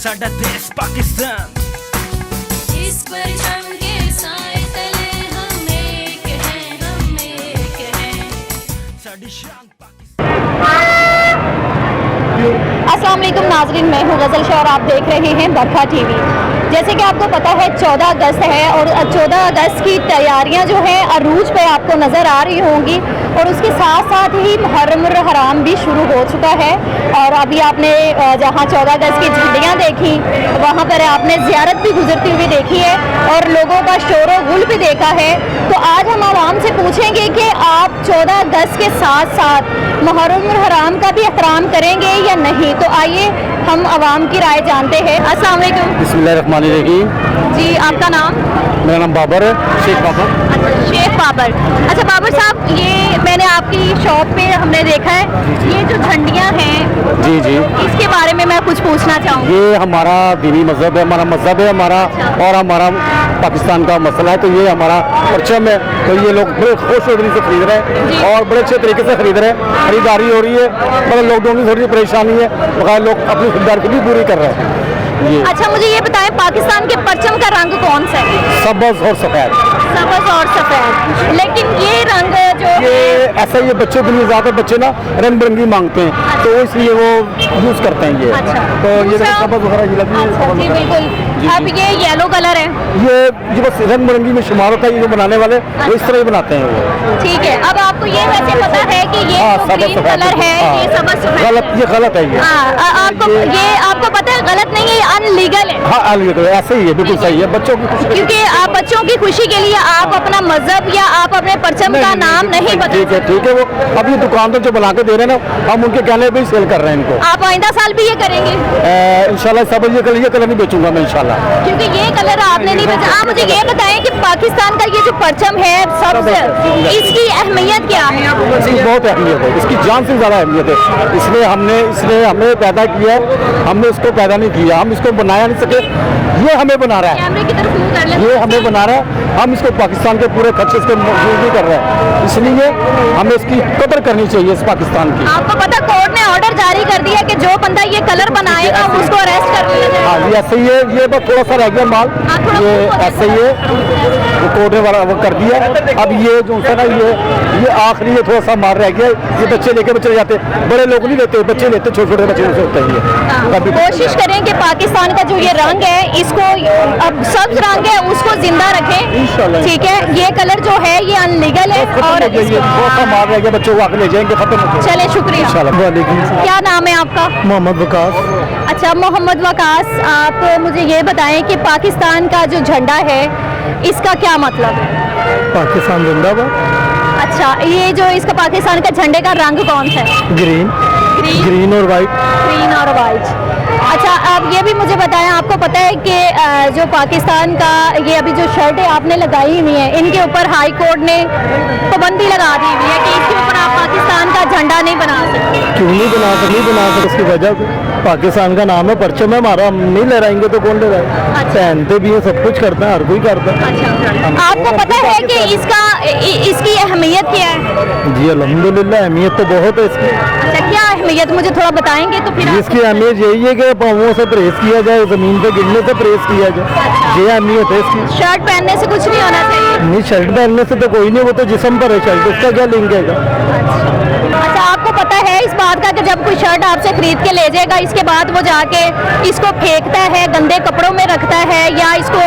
साडा देश पाकिस्तान। इस परचम के साए तले हम एक हैं साडी शान अस्सलाम वालेकुम नाजरीन, मैं हूँ गज़ल शाह और आप देख रहे हैं बरखा टीवी। जैसे कि आपको पता है 14 अगस्त है और 14 अगस्त की तैयारियां जो हैं अरूज पे आपको नज़र आ रही होंगी और उसके साथ साथ ही मुहर्रमुल हराम भी शुरू हो चुका है। और अभी आपने जहाँ 14 अगस्त की झंडियाँ देखी वहाँ पर आपने ज़ियारत भी गुजरती हुई देखी है और लोगों का शोर गुल भी देखा है। तो आज हम आवाम से पूछेंगे कि आप 14 अगस्त के साथ साथ मुहर्रमुल हराम का भी एहतराम करेंगे या नहीं। तो आइए हम आवाम की राय जानते हैं। अस्सलाम वालेकुम। बिस्मिल्लाहिर्रहमानिर्रहीम। जी, आपका नाम? मेरा नाम बाबर है, शेख बाबर। अच्छा, शेख बाबर। अच्छा बाबर साहब, ये मैंने आपकी शॉप पे हमने देखा है ये जो झंडियाँ हैं, जी जी, इसके बारे में मैं कुछ पूछना चाहूँगी। ये हमारा दीनी मजहब है, हमारा मजहब है हमारा, और हमारा पाकिस्तान का मसला है। तो ये हमारा परचम है, तो ये लोग बड़े खुश होने से खरीद रहे हैं और बड़े अच्छे तरीके से खरीद रहे हैं। खरीदारी हो रही है, मतलब लॉकडाउन की थोड़ी सी परेशानी है, बगैर लोग अपनी खरीदारी भी पूरी कर रहे हैं। ये अच्छा, मुझे ये बताएं पाकिस्तान के परचम का रंग कौन सा है? सबज और सफेद। सबज और सफेद, लेकिन ये रंग जो ये ऐसा, ये बच्चों के लिए ज़्यादा बच्चे ना रंग बिरंगी मांगते हैं, तो इसलिए वो यूज़ करते हैं ये। अच्छा। तो ये सबज वगैरह ये लगी है। अच्छा, जी बिल्कुल। अब ये येलो कलर है, ये बस रंग बिरंगी में शुमार होता है, ये जो बनाने वाले वो इस तरह ही बनाते हैं वो। ठीक है। अब आपको ये वैसे पता है कि ये जो ग्रीन कलर है ये सबज सफेद गलत, ये गलत है ये। आपको पता है गलत नहीं है, ये अनलीगल है। हाँ, अनलीगल है, ऐसे ही है, बिल्कुल सही है। बच्चों की खुशी, क्योंकि आप बच्चों की खुशी के लिए आप अपना मजहब या आप अपने परचम का नाम नहीं बता। ठीक है। वो अभी दुकानदार जो बना के दे रहे हैं ना, हम उनके कहने पे ही सेल कर रहे हैं इनको। आप आइंदा साल भी ये करेंगे? इंशाल्लाह सब ये कलर नहीं बेचूंगा मैं इंशाल्लाह, क्योंकि ये कलर आपने नहीं बेचा। आप मुझे ये बताएं कि पाकिस्तान का ये जो परचम है सबसे, इसकी अहमियत क्या है? इसकी बहुत अहमियत है, इसकी जान से ज़्यादा अहमियत है। इसलिए हमने हमें पैदा किया है, हमने इसको पैदा नहीं किया, हम इसको बनाया नहीं सके, ये हमें बना रहा है। कैमरे की तरफ मुंह कर लें। ये हमें बना रहा है, हम इसको पाकिस्तान के पूरे खर्चे से यूज नहीं कर रहे हैं, इसलिए हमें इसकी कदर करनी चाहिए इस पाकिस्तान की। आपको पता कोर्ट ने ऑर्डर जारी कर दिया कि जो बंदा ये कलर बनाएगा उसको अरेस्ट कर लिया जाएगा। हाँ, ये ऐसे ही है, ये बस थोड़ा सा रह गया माल, ये ऐसे ही है, वो कोर्ट ने वाला वो कर दिया। अब ये जो है ना, ये आखिरी ये थोड़ा सा माल रह गया, ये बच्चे लेके चले जाते, बड़े लोग नहीं लेते, बच्चे लेते, छोटे छोटे बच्चे से होता है ये। कोशिश करें कि पाकिस्तान का जो ये रंग है इसको, अब सब्ज रंग है उसको जिंदा रखें, ठीक है। ये कलर जो है ये अनलीगल है और बहुत सा माल रह गया, बच्चों को आके ले जाएंगे, खत्म। चले, शुक्रिया। क्या नाम है आपका? मोहम्मद वकास। अच्छा मोहम्मद वकास, आप मुझे ये बताएं कि पाकिस्तान का जो झंडा है इसका क्या मतलब है? पाकिस्तान जिंदाबाद। अच्छा, ये जो इसका पाकिस्तान का झंडे का रंग कौन सा है? ग्रीन और वाइट। ग्रीन और वाइट। अच्छा, आप ये भी मुझे बताएं, आपको पता है कि जो पाकिस्तान का ये अभी जो शर्ट है आपने लगाई हुई है, इनके ऊपर हाई कोर्ट ने पाबंदी लगा दी हुई है कि इसके ऊपर आप पाकिस्तान का झंडा नहीं बना सकते। क्यों नहीं बना सकते? उसकी वजह पाकिस्तान का नाम है, परचम है हमारा, हम नहीं लहराएंगे तो कौन लहराएगा? पहनते भी है, सब कुछ करते हैं, हर कोई करता है। अच्छा, आपको पता है कि इसकी अहमियत क्या है? जी अल्हम्दुलिल्लाह, अहमियत तो बहुत है इसकी। अच्छा, क्या अहमियत मुझे थोड़ा बताएंगे तो फिर? इसकी अहमियत यही है कि पाँवों से परहेज किया जाए, जमीन पे गिरने से परहेज किया जाए, ये अहमियत है इसकी। शर्ट पहनने से कुछ नहीं होना चाहिए? नहीं, शर्ट पहनने से तो कोई नहीं, वो तो जिस्म पर है शर्ट, उसका क्या लिंक है? अच्छा, आपको पता है इस बात का कि जब कोई शर्ट आपसे खरीद के ले जाएगा इसके बाद वो जाके इसको फेंकता है, गंदे कपड़ों में रखता है या इसको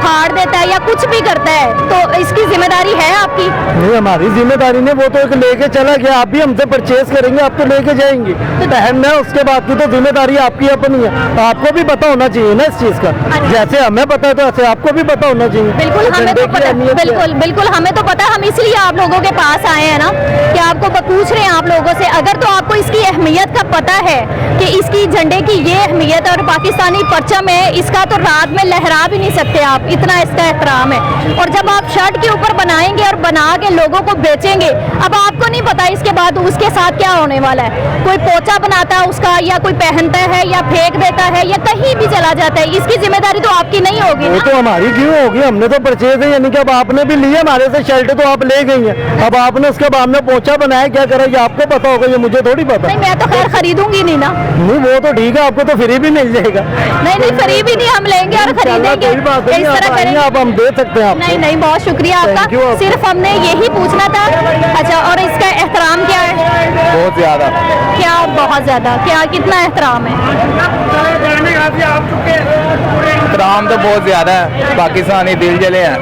फाड़ देता है या कुछ भी करता है, तो इसकी जिम्मेदारी है आपकी? नहीं, हमारी जिम्मेदारी नहीं, वो तो एक लेके चला गया, आप भी हमसे परचेज करेंगे, आप तो लेके जाएंगे, तो पहनना है, उसके बाद की तो जिम्मेदारी आपकी अपनी है। आपको भी पता होना चाहिए ना इस चीज का, जैसे हमें पता है तो ऐसे आपको भी पता होना चाहिए। बिल्कुल हमें तो पता, बिल्कुल हमें तो पता, हम इसलिए आप लोगों के पास आए हैं ना कि आपको पूछ रहे हैं आप लोगों से। अगर तो आपको इसकी अहमियत का पता है कि इसकी झंडे की ये अहमियत और पाकिस्तानी परचम है, इसका तो रात में लहरा भी नहीं सकते आप, इतना इसका एहतराम है। और जब आप शर्ट के ऊपर बनाएंगे और बना के लोगों को बेचेंगे। अब आपको नहीं पता इसके बाद उसके साथ क्या होने वाला है। कोई पोचा बनाता है उसका, या कोई पहनता है या फेंक देता है या कहीं भी चला जाता है, इसकी जिम्मेदारी तो आपकी नहीं होगी वो ना। तो हमारी क्यों होगी, हमने तो परचेज है, यानी कि अब आपने भी लिए हमारे से शर्ट, तो आप ले गई हैं। अब आपने उसके बाद में पोछा बनाया, क्या करा ये आपको पता होगा, ये मुझे थोड़ी पता। नहीं, मैं तो खैर खरीदूंगी नहीं ना। नहीं वो तो ठीक है, आपको तो फ्री भी मिल जाएगा। नहीं नहीं, फ्री भी नहीं, हम लेंगे और खरीदेंगे, कोई बात नहीं, इस तरह आप आइए, करेंगे। आप हम दे सकते हैं आपको। नहीं नहीं, बहुत शुक्रिया Thank you आपका, आपको। सिर्फ हमने यही पूछना था। अच्छा, और इसका एहतराम क्या है? बहुत ज्यादा। क्या बहुत ज्यादा, क्या कितना एहतराम है? एहतराम तो बहुत ज्यादा है, पाकिस्तानी दिल जले हैं।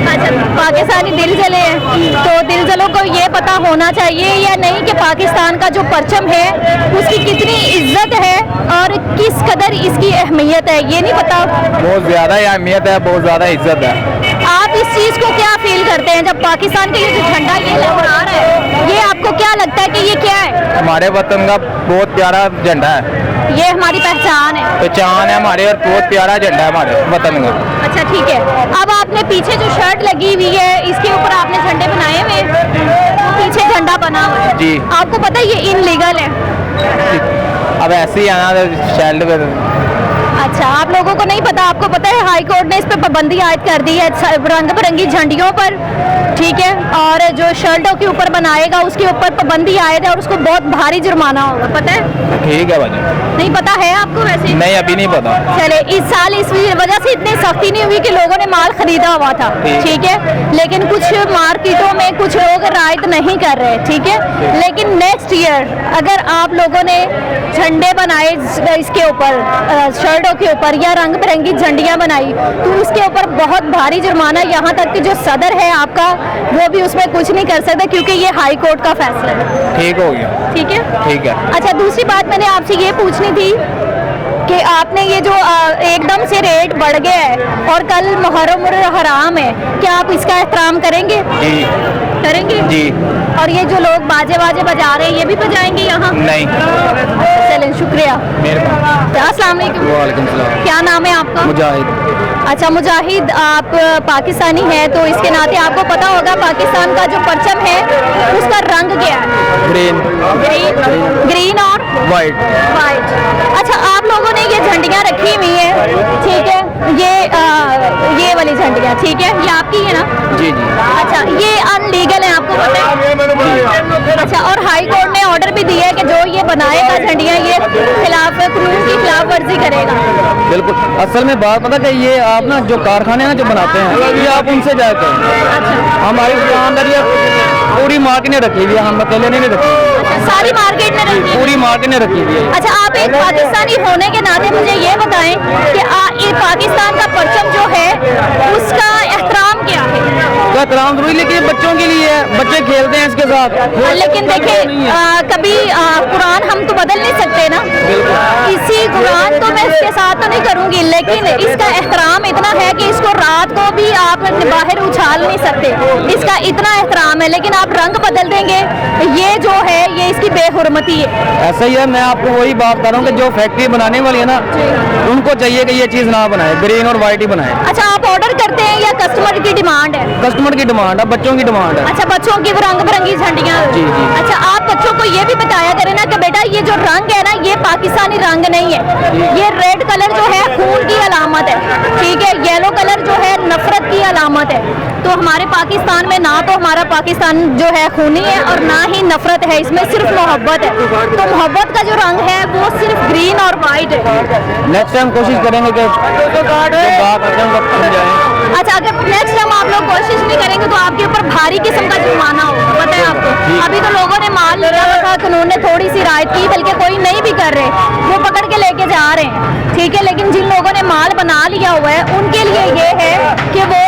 अच्छा, पाकिस्तानी दिल जले हैं, तो दिल जलों को ये पता होना चाहिए या नहीं कि पाकिस्तान का जो परचम है उसकी कितनी इज्जत है और किस कदर इसकी अहमियत है, ये नहीं पता। बहुत ज्यादा अहमियत है, बहुत ज्यादा इज्जत है। आप इस चीज को क्या फील करते हैं जब पाकिस्तान का ये जो झंडा ये लहरा रहा है, ये आपको क्या लगता है कि ये क्या है? हमारे वतन का बहुत प्यारा झंडा है, ये हमारी पहचान है। पहचान है हमारे, और बहुत प्यारा झंडा है हमारे वतन का। अच्छा ठीक है, अब आपने पीछे जो शर्ट लगी हुई है इसके ऊपर आपने झंडे बनाए हुए हैं, पीछे झंडा बना हुआ है जी। आपको पता है ये इनलीगल है? अब ऐसे ही आना तो शर्ट पे। अच्छा, आप लोगों को नहीं पता, आपको पता है हाई कोर्ट ने इस पे पाबंदी आयद कर दी है रंग बिरंगी झंडियों पर, ठीक है, और जो शर्टों के ऊपर बनाएगा उसके ऊपर पाबंदी आयद है और उसको बहुत भारी जुर्माना होगा, पता है? ठीक है भाई, नहीं पता है आपको वैसे? नहीं अभी नहीं पता। चले, इस साल इस वजह से इतनी सख्ती नहीं हुई कि लोगों ने माल खरीदा हुआ था, ठीक है, लेकिन कुछ मार्केटों में कुछ लोग रायत नहीं कर रहे, ठीक है, लेकिन नेक्स्ट ईयर अगर आप लोगों ने झंडे बनाए इसके ऊपर, शर्टों के ऊपर, या रंग बिरंगी झंडियां बनाई, तो उसके ऊपर बहुत भारी जुर्माना, यहाँ तक कि जो सदर है आपका वो भी उसमें कुछ नहीं कर सकता क्योंकि ये हाई कोर्ट का फैसला है। ठीक हो गया, ठीक है, ठीक है। अच्छा, दूसरी बात मैंने आपसे ये पूछनी थी कि आपने ये जो एकदम से रेट बढ़ गया है और कल मुहर्रम हराम है, क्या आप इसका एहतराम करेंगे? जी करेंगे जी। और ये जो लोग बाजे बजा रहे हैं ये भी बजाएंगे यहाँ? नहीं। चलें, शुक्रिया। अस्सलाम वालेकुम। वालेकुम सलाम। क्या नाम है आपका? मुजाहिद। अच्छा मुजाहिद, आप पाकिस्तानी हैं तो इसके नाते आपको पता होगा पाकिस्तान का जो परचम है उसका रंग क्या है? ग्रीन, ग्रीन और वाइट। वाइट। अच्छा, आप लोगों ने ये झंडियाँ रखी हुई है, ठीक है, ये वाली झंडियाँ, ठीक है, ये आपकी है ना? जी जी। अच्छा, ये अनलीगल है, आपको पता है? अच्छा, और हाई कोर्ट ने ऑर्डर भी दिया है कि जो ये बनाएगा झंडियाँ ये खिलाफ कानून की खिलाफ वर्जी करेगा। बिल्कुल, असल में बात पता कि ये आप ना जो कारखाने हैं ना जो बनाते हैं ये आप उनसे जाते हैं। हमारी दुकानदारी पूरी मार्केट ने रखी हुई है, हम अकेले नहीं रखी। अच्छा, सारी मार्केट में रखी है? पूरी मार्केट ने रखी हुई है। अच्छा, आप एक पाकिस्तानी होने के नाते मुझे ये बताएं कि ये पाकिस्तान का परचम जो है उसका एहतराम क्या है? तो एहतराम जरूरी, लेकिन बच्चों के लिए है, बच्चे खेलते हैं इसके साथ। लेकिन देखिए कभी कुरान हम तो बदल नहीं सकते ना, इसी कुरान तो मैं इसके साथ तो नहीं करूंगी, लेकिन इसका एहतराम इतना है कि इसको रात को भी आप बाहर उछाल नहीं सकते, इसका इतना एहतराम है, लेकिन आप रंग बदल देंगे, ये जो है ये इसकी बेहुरमती है। ऐसा ही है, मैं आपको वही बात कर रहा हूँ कि जो फैक्ट्री बनाने वाली है ना उनको चाहिए कि ये चीज़ ना बनाए, ग्रीन और वाइट ही बनाए। अच्छा, आप ऑर्डर करते हैं या कस्टमर की डिमांड है? कस्टमर की डिमांड है, बच्चों की डिमांड है। अच्छा, बच्चों की वो रंग बिरंगी झंडियाँ। जी, जी। अच्छा, आप बच्चों को ये भी बताया करें ना कि बेटा ये जो रंग है ना ये पाकिस्तानी रंग नहीं है, ये रेड कलर जो है खून की अलामत है, ठीक है, येलो कलर जो है नफरत की अलामत है। तो हमारे पाकिस्तान में ना तो हमारा पाकिस्तान जो है खूनी है और ना ही नफरत है, इसमें सिर्फ मोहब्बत है। तो मोहब्बत का जो रंग है वो सिर्फ ग्रीन और वाइट है। नेक्स्ट टाइम कोशिश करेंगे कि जो बात करते हैं वो समझाएं। अच्छा, अगर नेक्स्ट टाइम आप लोग कोशिश नहीं करेंगे तो आपके ऊपर भारी किस्म का जुर्माना होगा, पता है आपको? अभी तो लोगों ने माल लिया हुआ था, कानून ने थोड़ी सी राहत की, बल्कि कोई नहीं भी कर रहे, वो पकड़ के लेके जा रहे हैं, ठीक है, लेकिन जिन लोगों ने माल बना लिया हुआ है उनके लिए ये है कि वो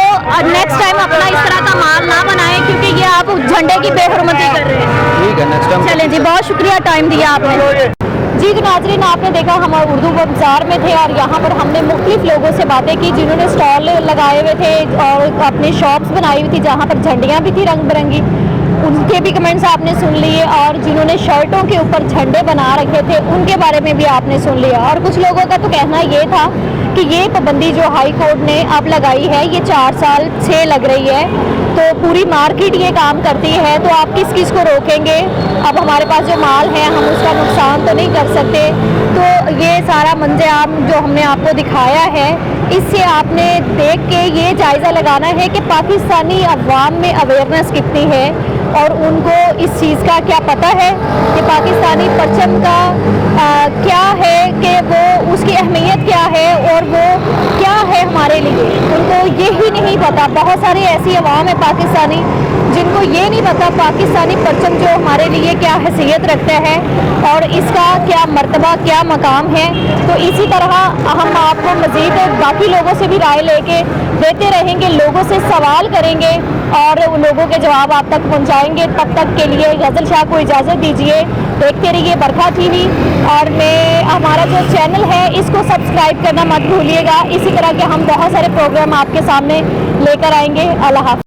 नेक्स्ट टाइम अपना इस तरह का माल ना बनाएं, क्योंकि ये आप झंडे की बेहुरमती कर रहे हैं। ठीक है, नेक्स्ट टाइम। चलें जी, बहुत शुक्रिया टाइम दिया आपने। जी तो नाजरीन, आपने देखा हम उर्दू बाजार में थे और यहाँ पर हमने मुख्तलिफ लोगों से बातें की जिन्होंने स्टॉल लगाए हुए थे और अपनी शॉप्स बनाई हुई थी जहाँ पर झंडियाँ भी थी रंग बिरंगी। उनके भी कमेंट्स आपने सुन लिए, और जिन्होंने शर्टों के ऊपर झंडे बना रखे थे उनके बारे में भी आपने सुन लिया। और कुछ लोगों का तो कहना ये था कि ये पाबंदी जो हाई कोर्ट ने अब लगाई है ये 4 साल से लग रही है, तो पूरी मार्केट ये काम करती है, तो आप किस किस को रोकेंगे? अब हमारे पास जो माल है हम उसका नुकसान तो नहीं कर सकते। तो ये सारा मंजर जो हमने आपको दिखाया है, इससे आपने देख के ये जायज़ा लगाना है कि पाकिस्तानी अवाम में अवेयरनेस कितनी है और उनको इस चीज़ का क्या पता है कि पाकिस्तानी परचम का क्या है, कि वो उसकी अहमियत क्या है और वो क्या है हमारे लिए। उनको यही नहीं पता। बहुत सारी ऐसी अवाम है पाकिस्तानी जिनको ये नहीं पता पाकिस्तानी परचम जो हमारे लिए क्या हैसियत रखता है और इसका क्या मर्तबा, क्या मकाम है। तो इसी तरह हम आपको मज़ीद बाकी लोगों से भी राय लेके देते रहेंगे, लोगों से सवाल करेंगे और उन लोगों के जवाब आप तक पहुंचाएंगे। तब तक के लिए गज़ल शाह को इजाज़त दीजिए। देखते रहिए बरखा टीवी, और हमारा जो चैनल है इसको सब्सक्राइब करना मत भूलिएगा। इसी तरह के हम बहुत सारे प्रोग्राम आपके सामने लेकर आएंगे। अल्लाह हाफ़िज़।